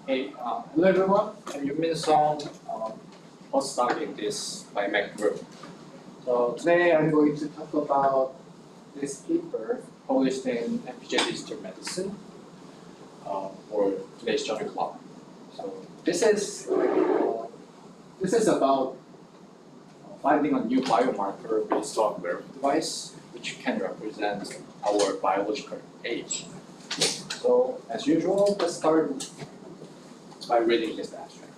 Hello everyone, I'm Yumin Song, postdoc in this biomarker group. So today I'm going to talk about this paper published in FPJ Digital Medicine for today's journal club. So this is about finding a new biomarker based on wearable device which can represent our biological age. So as usual, let's start by reading this abstract.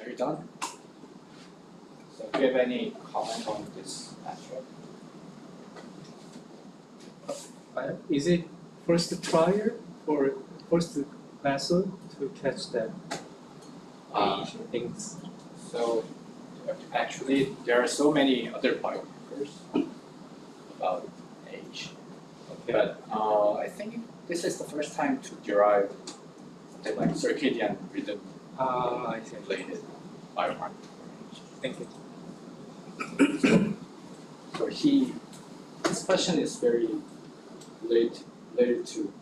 Are you done? So do you have any comment on this abstract? Is it first trial or first method to catch that things? So actually, there are so many other biomarkers about age, but I think this is the first time to derive something like circadian rhythm I see. related biomarker. Thank you. So this question is very related to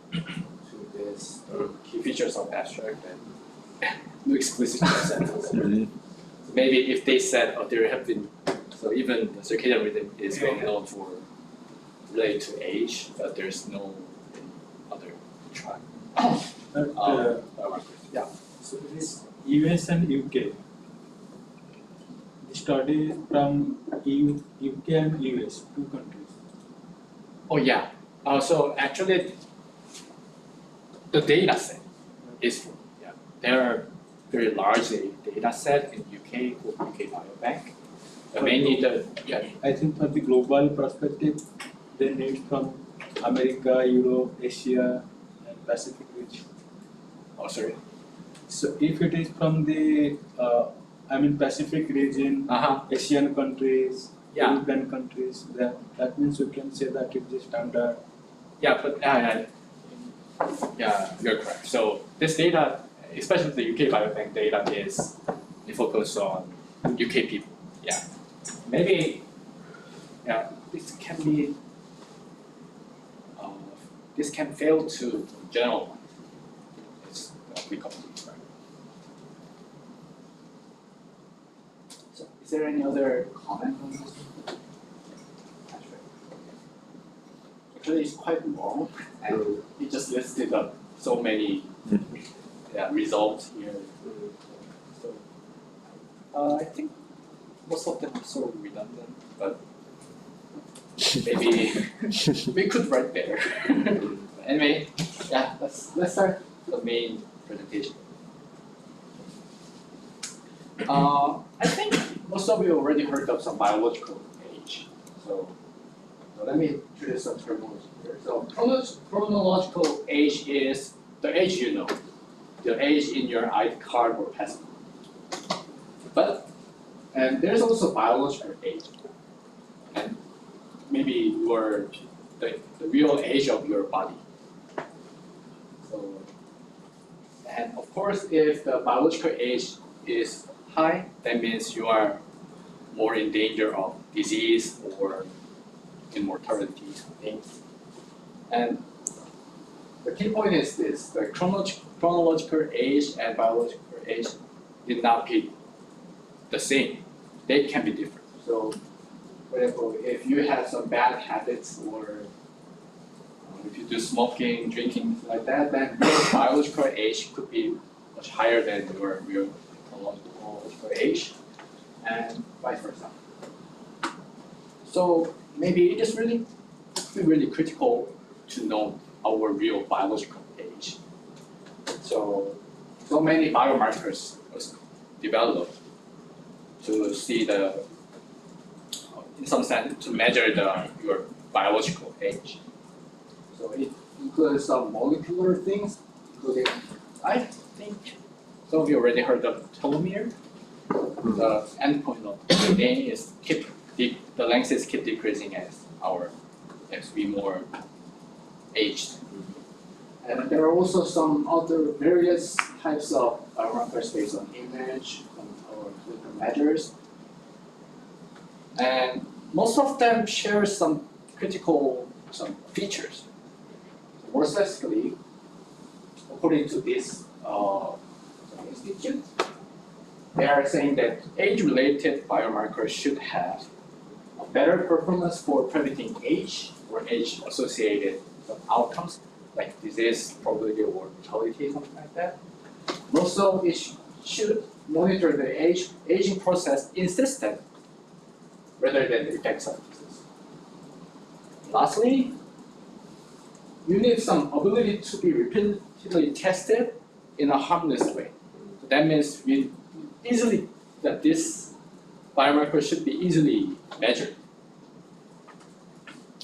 this key features of abstract and no explicit sentence. So maybe if they said, oh, there have been, so even the circadian rhythm is well known for related to age, but there's no other track. Biomarkers. Yeah. So it is US and UK. The study from UK and US, two countries. Oh yeah. So actually, the data set is full. Yeah. There are very large data set in UK called UK Biobank. Mainly I think for the global perspective, they need from America, Europe, Asia, and Pacific region. Oh, sorry. So if it is from the Pacific region, Asian countries, European countries, that means you can say that it is standard. Yeah, but yeah, you're correct. So this data, especially the UK Biobank data, is focused on UK people. Yeah, maybe this can be this can fail to generalize. It's applicable. Right? So, is there any other comment on this? Actually, it's quite long, and he just listed up so many results here. So, I think most of them are so redundant, but maybe we could write better. Anyway, yeah, let's start the main presentation. I think most of you already heard of some biological age. So let me introduce some terminology here. So chronological age is the age you know, the age in your ID card or passport. And there's also biological age, and maybe the real age of your body. So, and of course, if the biological age is high, that means you are more in danger of disease or immortality things. And the key point is this: the chronological age and biological age did not be the same. They can be different. So, for example, if you have some bad habits or if you do smoking, drinking, like that, then your biological age could be much higher than your real chronological age, and vice versa. So maybe it is really critical to know our real biological age. So many biomarkers was developed to see in some sense, to measure your biological age. So it includes some molecular things, including, I think some of you already heard of telomere. The endpoint of the day is the length is keep decreasing as we more aged. And there are also some other various types of biomarkers based on image or clinical measures. And most of them share some critical features. More specifically, according to this institute, they are saying that age-related biomarkers should have a better performance for predicting age or age-associated outcomes, like disease probability or mortality, something like that. Also, it should monitor the aging process insistent rather than the effects of disease. Lastly, you need some ability to be repeatedly tested in a harmless way. So that means that this biomarker should be easily measured.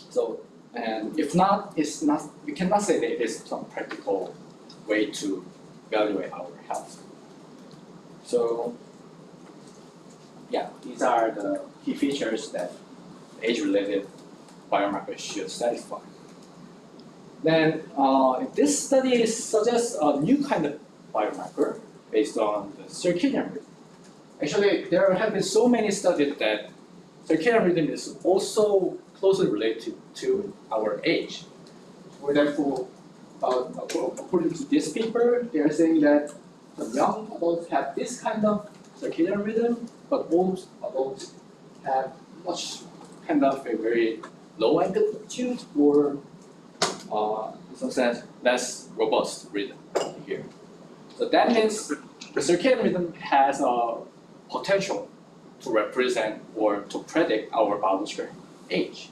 So, and if not, we cannot say that it is some practical way to evaluate our health. So, yeah, these are the key features that age-related biomarkers should satisfy. Then this study suggests a new kind of biomarker based on the circadian rhythm. Actually, there have been so many studies that circadian rhythm is also closely related to our age. For example, according to this paper, they are saying that the young adults have this kind of circadian rhythm, but old adults have much kind of a very low amplitude or in some sense less robust rhythm here. So that means the circadian rhythm has a potential to represent or to predict our biological age.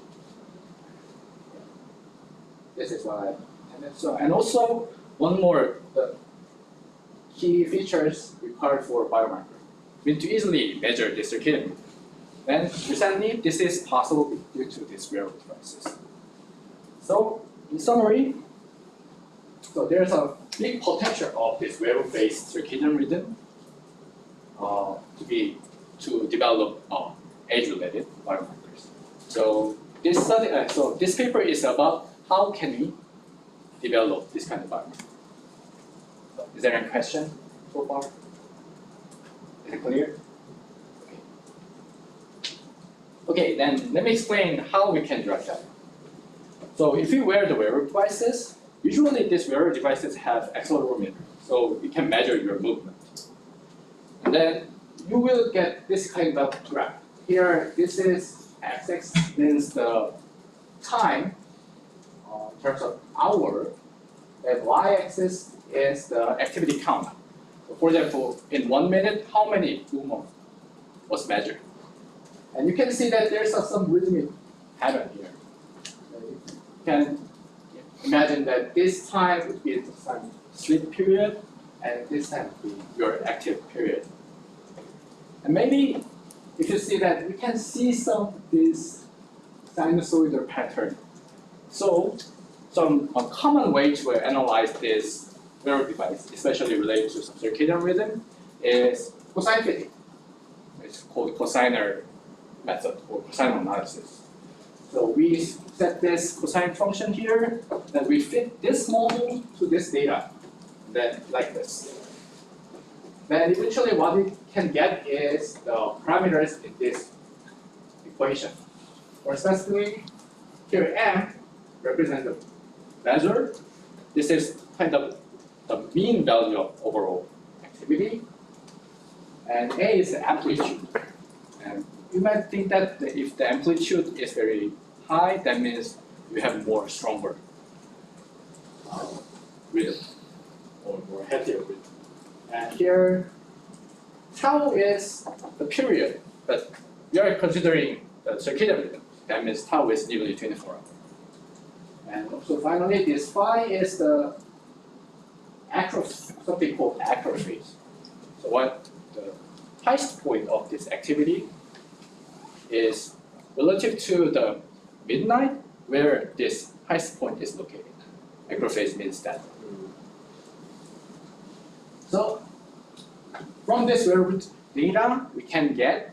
This is what I intended. So, and also one more, the key features required for biomarker. We need to easily measure the circadian rhythm. And recently, this is possible due to these wearable devices. So, in summary, so there's a big potential of this wearable-based circadian rhythm to develop age-related biomarkers. So this paper is about how can we develop this kind of biomarker. So, is there any question so far? Is it clear? Okay, then let me explain how we can derive that. So if you wear the wearable devices, usually these wearable devices have accelerometer, so you can measure your movement. And then you will get this kind of graph. Here, this is x-axis means the time in terms of hour, and y-axis is the activity count. So for example, in 1 minute, how many movement was measured? And you can see that there's some rhythmic pattern here. You can imagine that this time would be some sleep period, and this time would be your active period. And maybe if you see that, we can see some of this sinusoidal pattern. So some common way to analyze this wearable device, especially related to some circadian rhythm, is cosine fitting. It's called cosine method or cosine analysis. So we set this cosine function here, that we fit this model to this data, then like this. Then eventually what we can get is the parameters in this equation. More specifically, here M represents the measure. This is kind of the mean value of overall activity. And A is the amplitude. And you might think that if the amplitude is very high, that means you have more stronger rhythm or more healthier rhythm. And here, tau is the period, but we are considering the circadian rhythm. That means tau is nearly 24 hours. And also finally, this phi is the something called acro phase. So what the highest point of this activity is relative to the midnight, where this highest point is located. Acro phase means that. So from this wearable data, we can do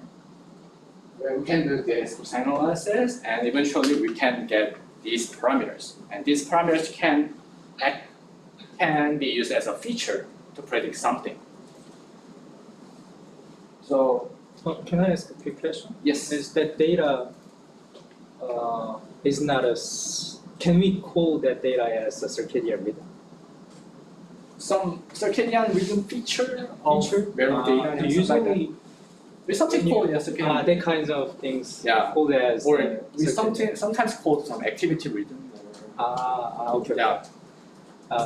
this cosine analysis, and eventually we can get these parameters. And these parameters can be used as a feature to predict something. So, can I ask a quick question? Yes. Is that data is not can we call that data as a circadian rhythm? Some circadian rhythm feature of wearable data and stuff like that. Usually, There's something called circadian that kinds of things Yeah. called as or we sometimes called some activity rhythm. okay. Yeah.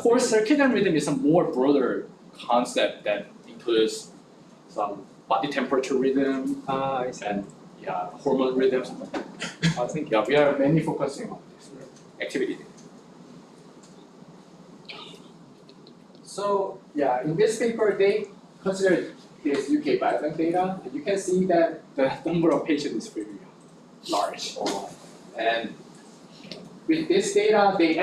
For circadian rhythm is a more broader concept that includes some body temperature rhythm I see. and hormone rhythms. I think We are mainly focusing on this activity. So in this paper they considered this UK biobank data, and you can see that the number of patients is very large. And with this data, they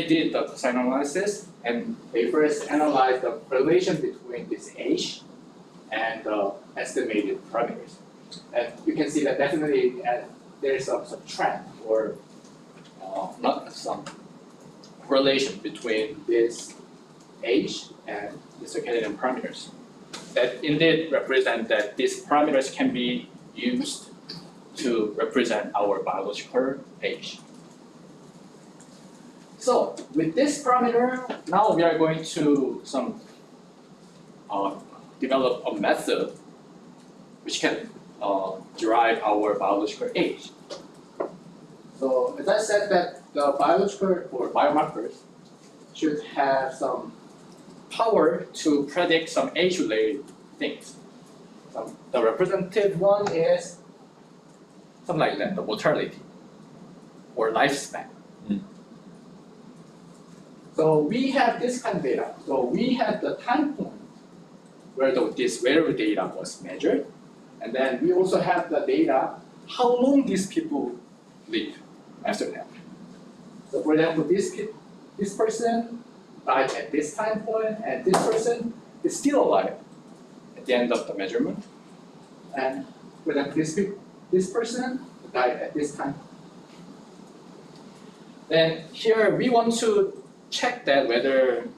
did the cosine analysis, and they first analyzed the correlation between this age and the estimated parameters. And you can see that definitely there's some trend or not some correlation between this age and the circadian parameters. That indeed represent that these parameters can be used to represent our biological age. So with this parameter, now we are going to develop a method which can derive our biological age. So as I said that the biological or biomarkers should have some power to predict some age-related things. The representative one is something like that, the mortality or lifespan. So we have this kind of data. So we have the time point where this wearable data was measured, and then we also have the data how long these people live after that. So for example, this person died at this time point, and this person is still alive at the end of the measurement. And for example, this person died at this time. Then here we want to check that whether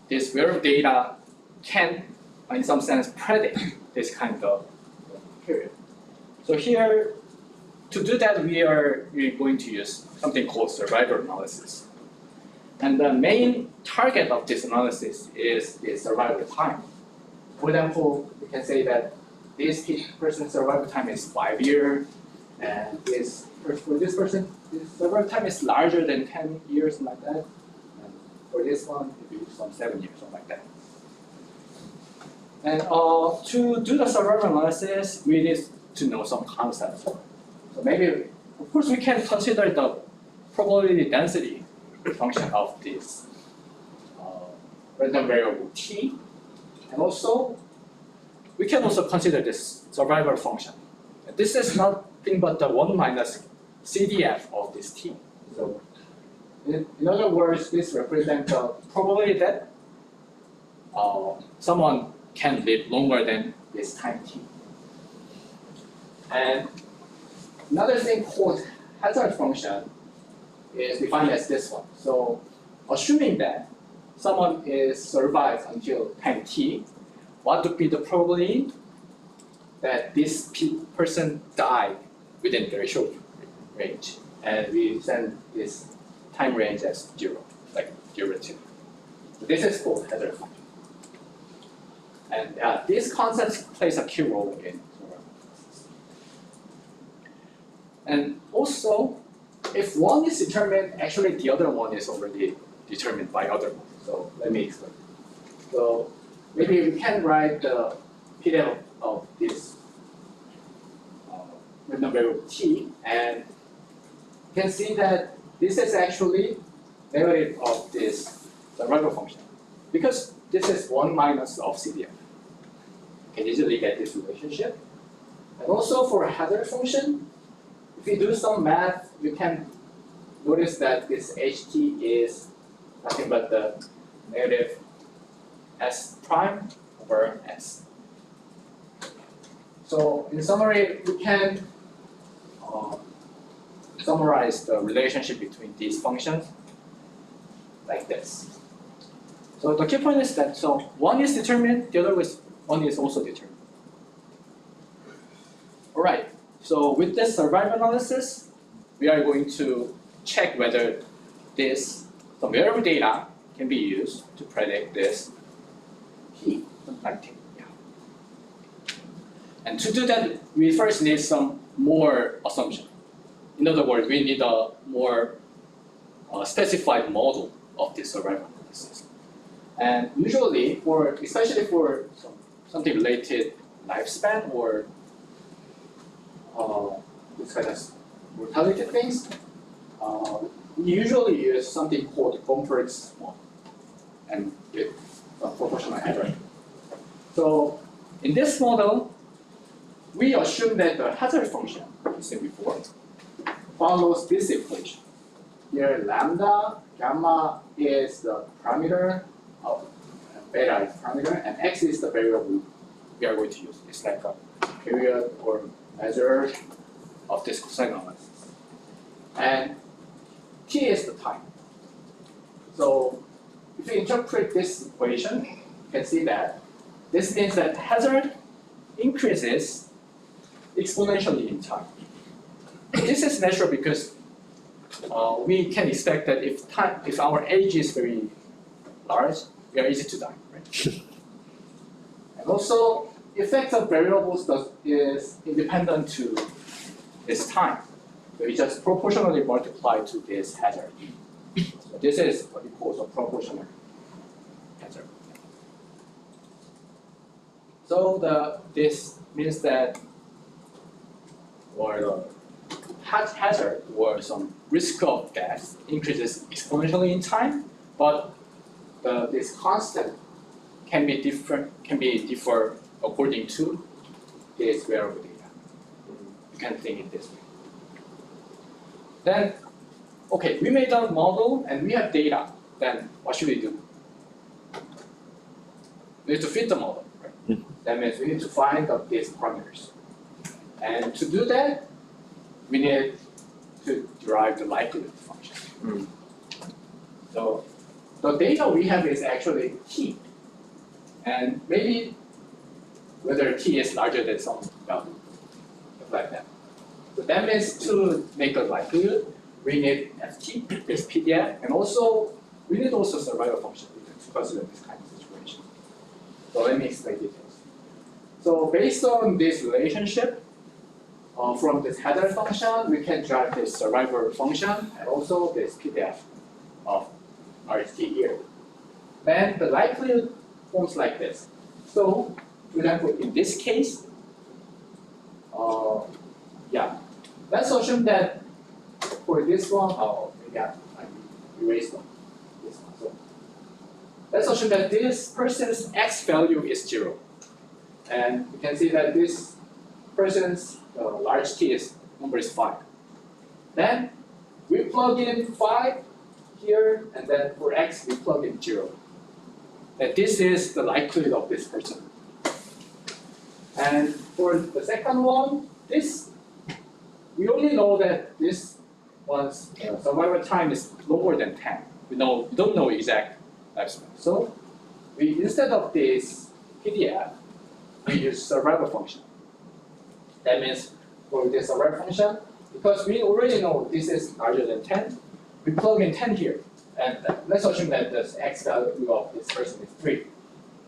this wearable data can, in some sense, predict this kind of period. So here, to do that, we're going to use something called survival analysis. And the main target of this analysis is the survival time. For example, we can say that this person's survival time is 5 years, and for this person, this survival time is larger than 10 years, like that. And for this one, it will be some 7 years, something like that. And to do the survival analysis, we need to know some concepts. So maybe, of course, we can consider the probability density function of this random variable t, and also we can also consider this survival function. This is nothing but the 1 minus CDF of this t. So in other words, this represents the probability that someone can live longer than this time t. And another thing called hazard function is defined as this one. So assuming that someone is survived until time t, what would be the probability that this person died within very short range? And we send this time range as 0, like 0 to. So this is called hazard function. And this concept plays a key role in survival. And also, if one is determined, actually the other one is already determined by other one. So let me explain. So maybe we can write the PDF of this random variable t, and you can see that this is actually derivative of this survival function, because this is 1 minus of CDF. You can easily get this relationship. And also for a hazard function, if you do some math, you can notice that this ht is nothing but the negative s prime over s. So in summary, we can summarize the relationship between these functions like this. So the key point is that one is determined, the other one is also determined. All right. So with this survival analysis, we are going to check whether some variable data can be used to predict this heat conductivity. And to do that, we first need some more assumption. In other words, we need a more specified model of this survival analysis. And usually, especially for something related lifespan or this kind of mortality things, we usually use something called Gompert's model and with proportional error. So in this model, we assume that the hazard function, you said before, follows this equation. Here lambda, gamma is the parameter, beta is parameter, and x is the variable we are going to use. It's like a period or measure of this cosine analysis. And t is the time. So if you interpret this equation, you can see that this means that hazard increases exponentially in time. This is natural because we can expect that if our age is very large, we are easy to die, right? And also, effect of variables is independent to this time. So we just proportionally multiply to this hazard. So this is what we call a proportional hazard. So this means that the hazard or some risk of death increases exponentially in time, but this constant can be differ according to this variable data. You can think it this way. Then, okay, we made a model and we have data. Then what should we do? We need to fit the model, right? That means we need to find these parameters. And to do that, we need to derive the likelihood function. So the data we have is actually t. And maybe whether t is larger than some value, like that. So that means to make a likelihood, we need ft, this PDF, and also we need also survival function to consider this kind of situation. So let me explain details. So based on this relationship, from this hazard function, we can drive this survival function and also this PDF of RT here. Then the likelihood forms like this. So, for example, in this case, let's assume that for this one, erase them. This one. So let's assume that this person's x value is 0. And we can see that this person's large t number is 5. Then we plug in 5 here, and then for x we plug in 0. And this is the likelihood of this person. And for the second one, we only know that this one's survival time is lower than 10. We don't know exact lifespan. So instead of this PDF, we use survival function. That means for this survival function, because we already know this is larger than 10, we plug in 10 here. And let's assume that the x value of this person is 3.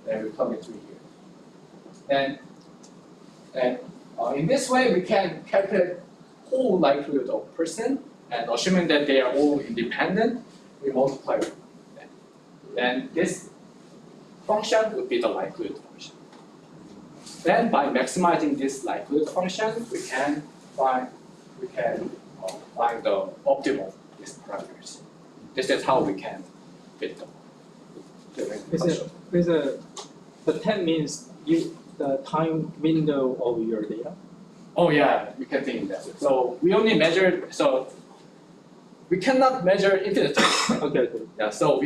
Then we plug in 3 here. And in this way, we can calculate whole likelihood of person, and assuming that they are all independent, we multiply with them. And this function would be the likelihood function. Then by maximizing this likelihood function, we can find the optimal these parameters. This is how we can fit them. The 10 means the time window of your data? Oh yeah, you can think that. So we only measure, so we cannot measure infinite time. Okay. Yeah, so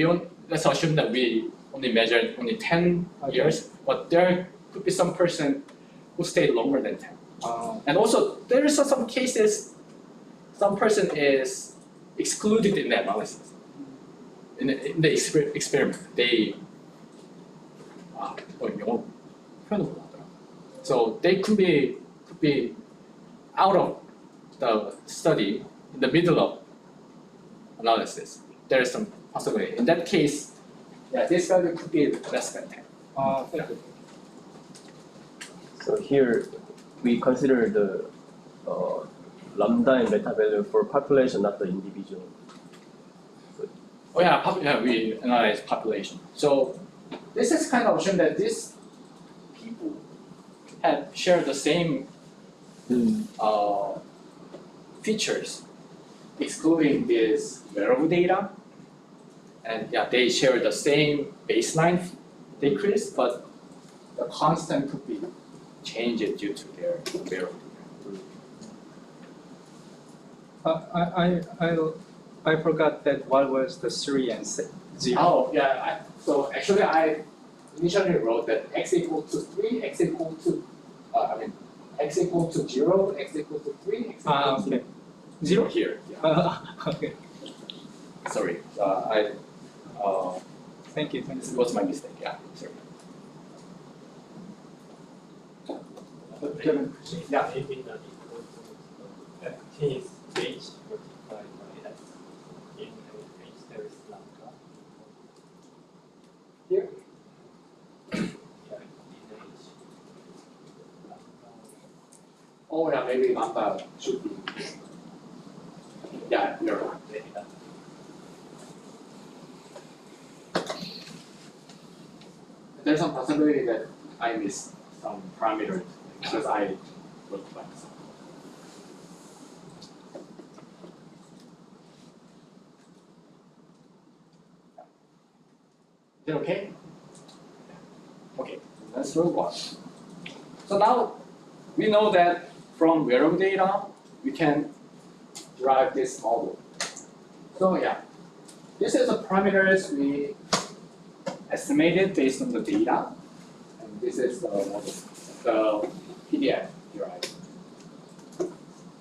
let's assume that we only measured only 10 years, but there could be some person who stayed longer than 10. And also, there is some cases, some person is excluded in the analysis. In the experiment, 영어 표현을 못하더라. So they could be out of the study in the middle of analysis. There is some possibility. In that case, yeah, this value could be less than 10. Thank you. So here we consider the lambda and beta value for population, not the individual. Oh yeah, we analyze population. So this is kind of assume that these people have shared the same features, excluding this wearable data. And yeah, they share the same baseline decrease, but the constant could be changed due to their wearable I forgot that what was the 3 and 0. Oh yeah, so actually I initially wrote that x equal to 3, x equal to x equal to 0, x equal to 3, x equal to 0 here. Yeah. Okay. Sorry, Thank you. this was my mistake. Yeah, sorry. Yeah. T is age multiplied by x. In age there is lambda. Here. Yeah, in age. Oh yeah, maybe lambda should be. Yeah, you're right. There's some possibility that I missed some parameters because I wrote by myself. Is it okay? Okay, let's move on. So now we know that from wearable data we can derive this model. So yeah, this is the parameters we estimated based on the data, and this is the model, the PDF derived.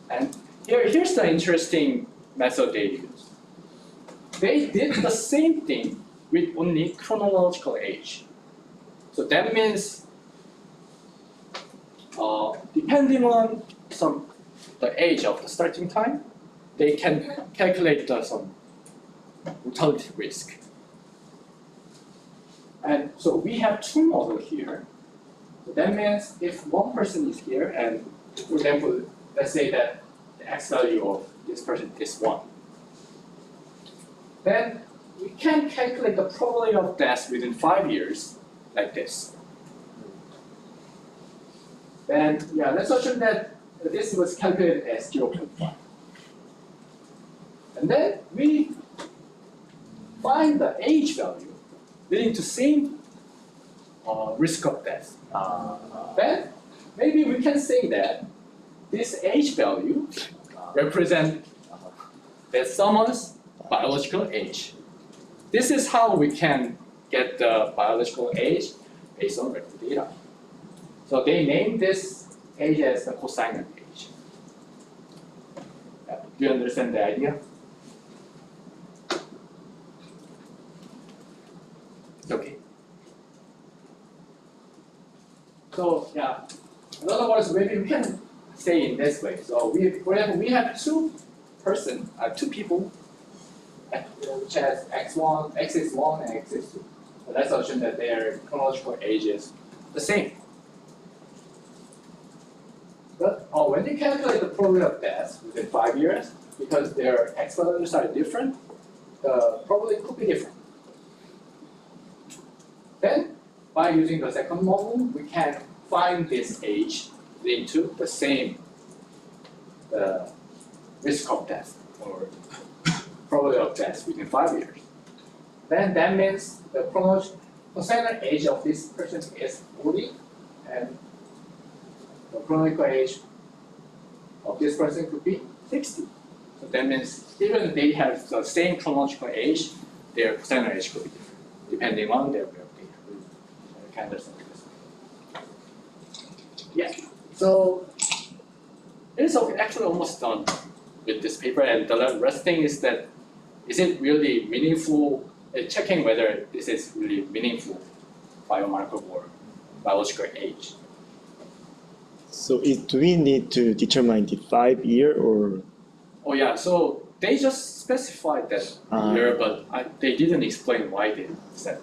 And here's the interesting method they used. They did the same thing with only chronological age. So that means depending on the age of the starting time, they can calculate some mortality risk. And so we have two models here. So that means if one person is here, and for example, let's say that the x value of this person is 1, then we can calculate the probability of death within 5 years like this. Then yeah, let's assume that this was calculated as 0.5. And then we find the age value leading to same risk of death, then maybe we can say that this age value represents that someone's biological age. This is how we can get the biological age based on record data. So they named this age as the cosine age. Do you understand the idea? Okay. So yeah, in other words, maybe we can say in this way. So for example, we have two people, which has x1, x is 1, and x is 2. So let's assume that their chronological age is the same. But when they calculate the probability of death within 5 years, because their x values are different, the probability could be different. Then, by using the second model, we can find this age into the same risk of death or probability of death within 5 years. Then that means the chronological age of this person is 40, and the chronological age of this person could be 60. So that means even they have the same chronological age, their cosine age could be different, depending on their way of data. You can understand this. Yeah. So it is actually almost done with this paper, and the rest thing is that is it really meaningful? Checking whether this is really meaningful biomarker or biological age. So do we need to determine the 5 year or? Oh yeah, so they just specified that year, but they didn't explain why they said.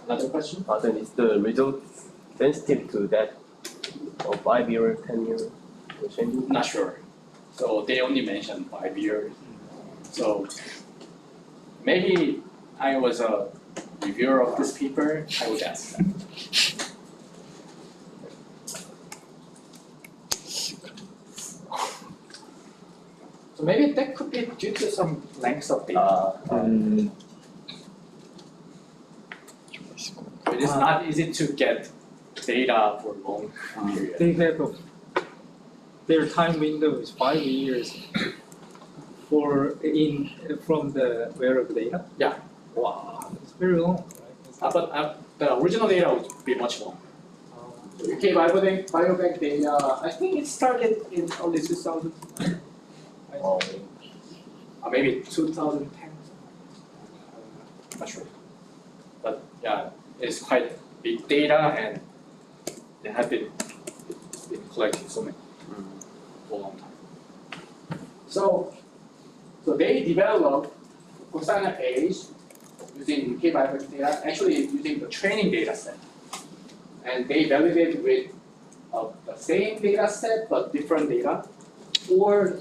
Another question? Then is the result sensitive to that 5 year, 10 year changing? Not sure. So they only mentioned 5 years. So maybe I was a reviewer of this paper, I would ask that. So maybe that could be due to some length of data. It is not easy to get data for long period. They have their time window is 5 years from the wearable data. Yeah. Wow. It's very long, right? But the original data would be much longer. UK biobank data, I think it started in early 2000. Maybe 2010. Not sure. But yeah, it's quite big data, and it has been collected so many for a long time. So they developed cosine age using UK biobank data, actually using the training data set. And they validate with the same data set but different data, or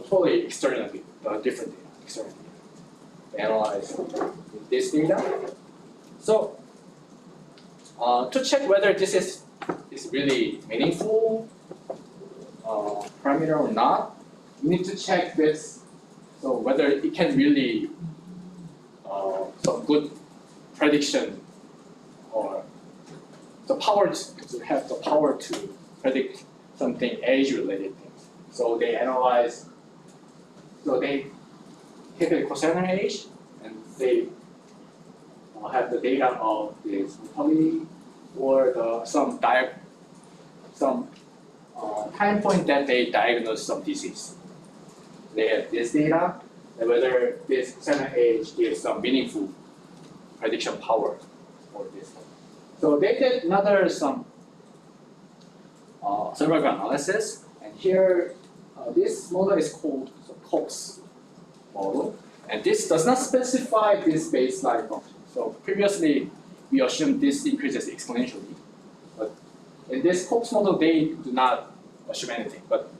totally externally, different data, external data. They analyze this data. So to check whether this is really meaningful parameter or not, you need to check this. So whether it can really some good prediction or the power to have the power to predict something age-related things. So they analyze. So they take a cosine age, and they have the data of this mortality or some time point that they diagnose some disease. They have this data, and whether this cosine age gives some meaningful prediction power for this. So they did another survival analysis, and here this model is called Cox model, and this does not specify this baseline function. So previously we assumed this increases exponentially, but in this Cox model they do not assume anything. But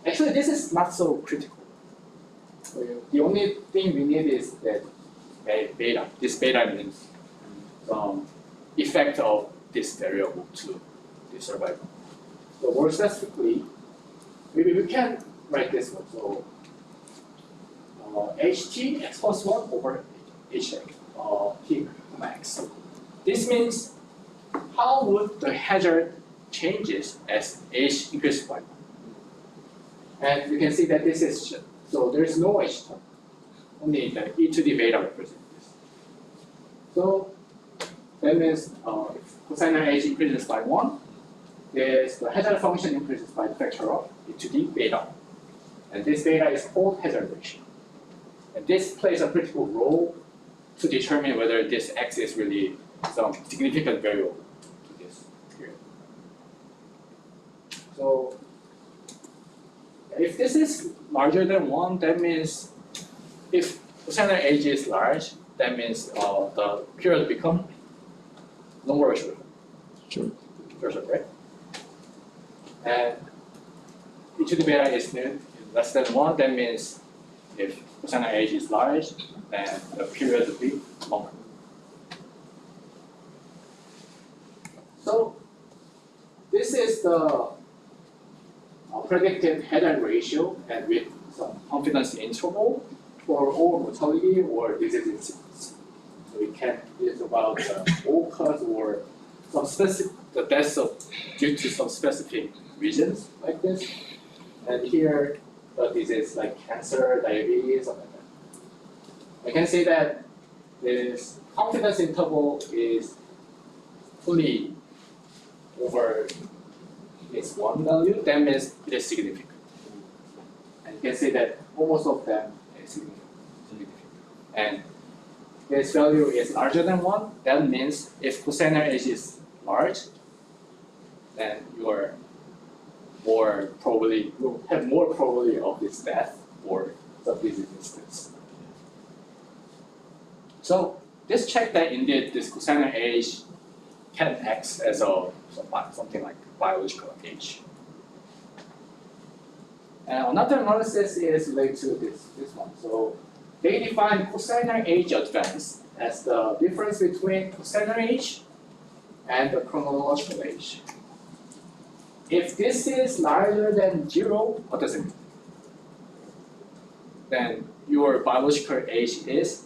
actually this is not so critical. So the only thing we need is that beta. This beta means effect of this variable to the survival. So more specifically, maybe we can write this one. So ht x plus 1 over h t max. This means how would the hazard changes as h increases by 1. And you can see that this is, so there is no h term, only the e to the beta represents this. So that means if cosine h increases by 1, the hazard function increases by the factor of e to the beta. And this beta is called hazard ratio. And this plays a critical role to determine whether this x is really some significant variable to this here. So if this is larger than 1, that means if cosine h is large, that means the period become longer or shorter. Sure. Shorter, right? And e to the beta is less than 1, that means if cosine h is large, then the period will be longer. So this is the predicted hazard ratio and with some confidence interval for all mortality or disease incidence. So we can use about all cause or some specific the deaths due to some specific reasons like this. And here the disease like cancer, diabetes, something like that. I can say that this confidence interval is fully over its 1 value, that means it is significant. And you can say that almost of them is significant. And this value is larger than 1, that means if cosine h is large, then you are more probably, you have more probability of this death or some disease instance. So this check that indeed this cosine h can act as a something like biological age. And another analysis is related to this one. So they define cosine age advance as the difference between cosine age and the chronological age. If this is larger than 0, what does it mean? Then your biological age is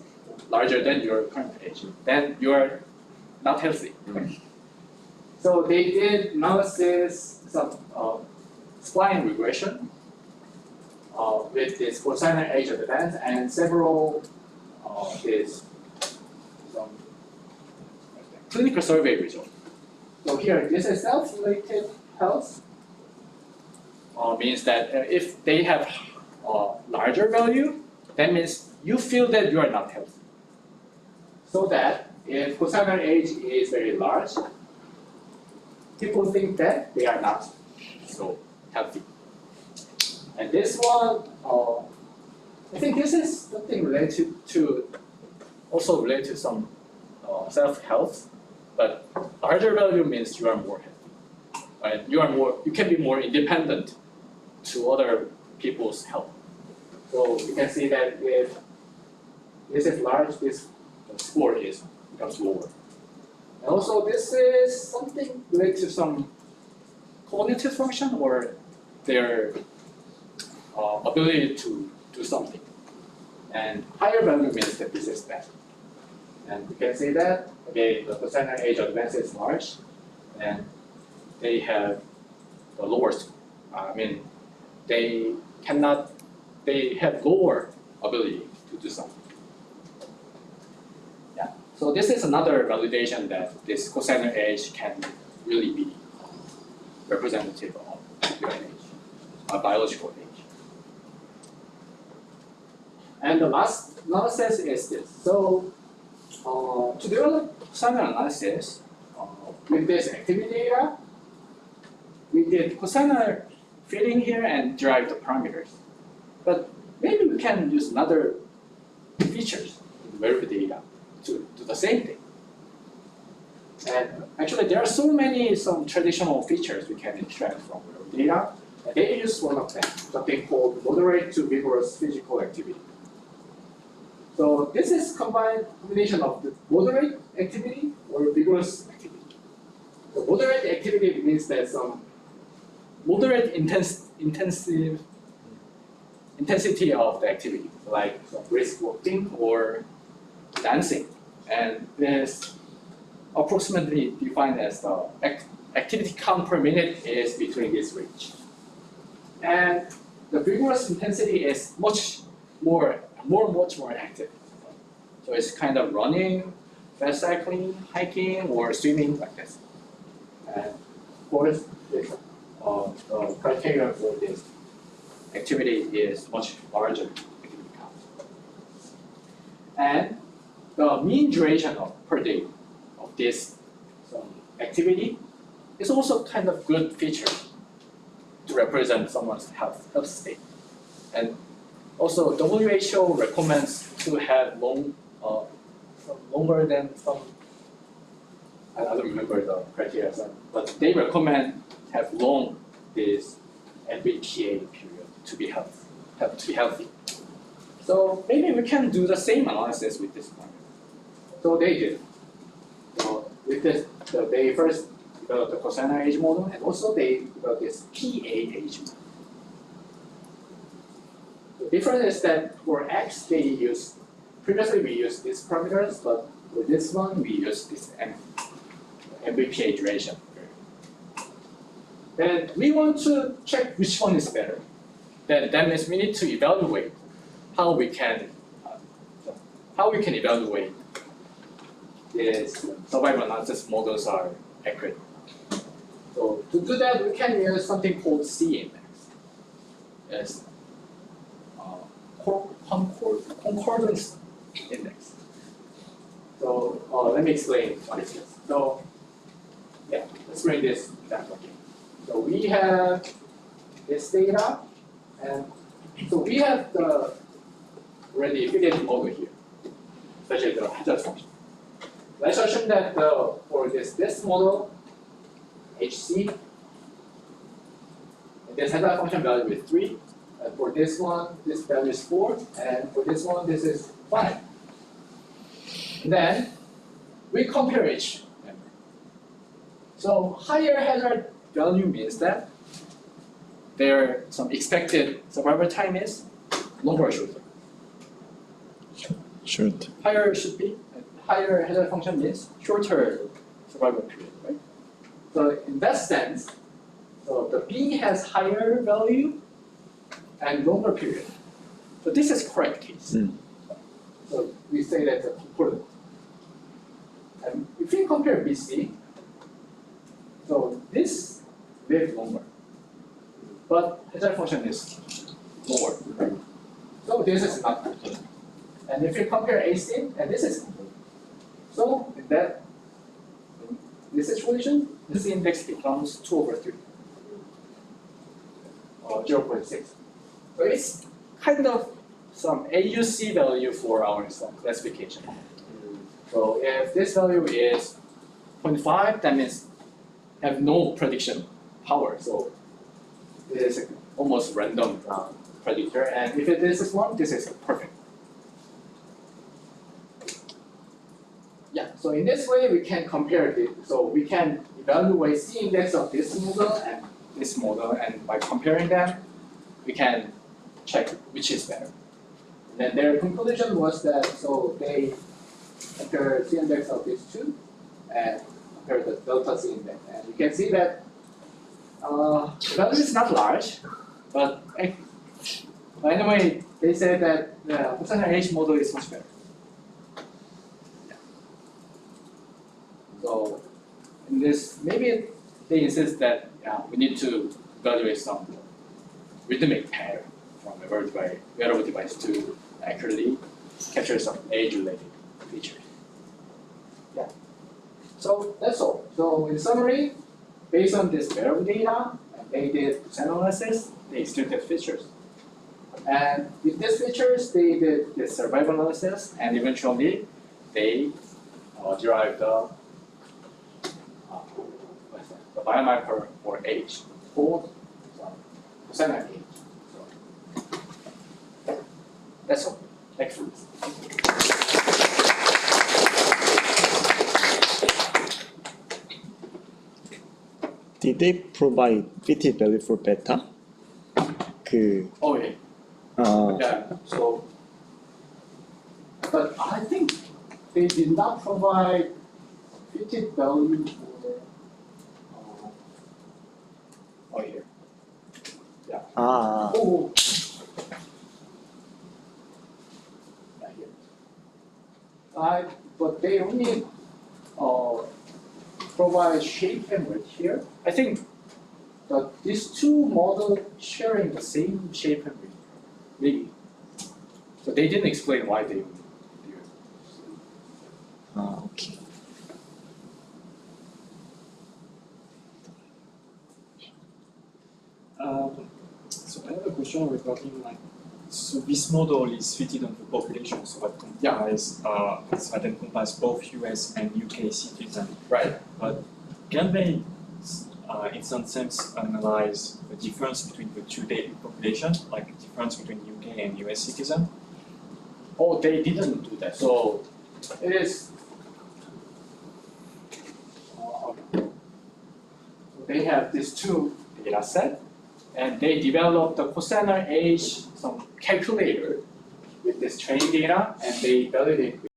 larger than your current age. Then you are not healthy. So they did analysis, some spline regression with this cosine age advance and several some clinical survey results. So here, this is self-related health. Means that if they have larger value, that means you feel that you are not healthy. So that if cosine age is very large, people think that they are not so healthy. And this one, I think this is something related to, also related to some self-health, but larger value means you are more healthy. Right? You can be more independent to other people's health. So you can see that if this is large, this score becomes lower. And also this is something related to some cognitive function or their ability to do something. And higher value means that this is bad. And we can say that, okay, the cosine age advance is large, and they have the lower score. They have lower ability to do something. Yeah. So this is another validation that this cosine age can really be representative of your age, biological age. And the last analysis is this. So to develop cosine analysis with this activity data, we did cosine fitting here and derive the parameters. But maybe we can use another features in wearable data to do the same thing. And actually, there are so many some traditional features we can extract from wearable data. And they use one of them, something called moderate to vigorous physical activity. So this is combination of the moderate activity or vigorous activity. So moderate activity means that some moderate intensity of the activity, like brisk walking or dancing, and this approximately defined as the activity count per minute is between this range. And the vigorous intensity is much more active. So it's kind of running, fast cycling, hiking, or swimming like this. And of course, this, the criteria for this activity is much larger activity count. And the mean duration per day of this activity is also kind of good feature to represent someone's health state. And also, WHO recommends to have longer than some. I don't remember the criteria, but they recommend have long this MBPA period to be healthy. So maybe we can do the same analysis with this one. So they did. So with this, so they first developed the cosine age model, and also they developed this PA age model. The difference is that for X, they use, previously we used these parameters, but with this one, we use this MBPA duration. Then we want to check which one is better. Then that means we need to evaluate how we can evaluate this survival analysis models are accurate. So to do that, we can use something called C index. Yes. Concordance index. So let me explain what it is. So yeah, let's bring this back again. So we have this data, and so we have the already fitted model here, such as the hazard function. Let's assume that for this model, HC, and this hazard function value is 3. And for this one, this value is 4, and for this one, this is 5. And then we compare each member. So higher hazard value means that their some expected survival time is longer or shorter. Short. Higher should be higher hazard function means shorter survival period, right? So in that sense, so the B has higher value and longer period. So this is correct case. So we say that's a concordant. And if we compare BC, so this lives longer, but hazard function is lower. So this is not concordant. And if you compare AC, and this is concordant. So in this situation, this index becomes 2/3, or 0.6. So it's kind of some AUC value for our classification. So if this value is 0.5, that means have no prediction power. So this is almost random predictor. And if this is 1, this is perfect. Yeah, so in this way we can compare it. So we can evaluate C index of this model, and by comparing them, we can check which is better. And then their conclusion was that so they compare C index of these two and compare the delta C index. And you can see that the value is not large, but anyway, they say that the cosine age model is much better. Yeah. So in this, maybe they insist that we need to evaluate some rhythmic pattern from a wearable device to accurately capture some age-related features. Yeah. So that's all. So in summary, based on this wearable data, they did cosine analysis, they extracted features. And with these features, they did the survival analysis, and eventually they derived the biomarker for age, called cosine age. So that's all. Excellent. did they provide fitted value for beta? Oh yeah. Yeah. So, but I think they did not provide fitted value for. Oh here. Oh. Yeah, here. But they only provide shape and weight here. I think that these two models sharing the same shape and weight, maybe. So they didn't explain why they would do it. okay. So I have a question regarding so this model is fitted on the population, so that encompasses both US and UK citizens. Right. But can they, in some sense, analyze the difference between the two daily population, like the difference between UK and US citizens? Oh, they didn't do that. So it is. They have these two data set, and they developed the cosenal age some calculator with this training data, and they validate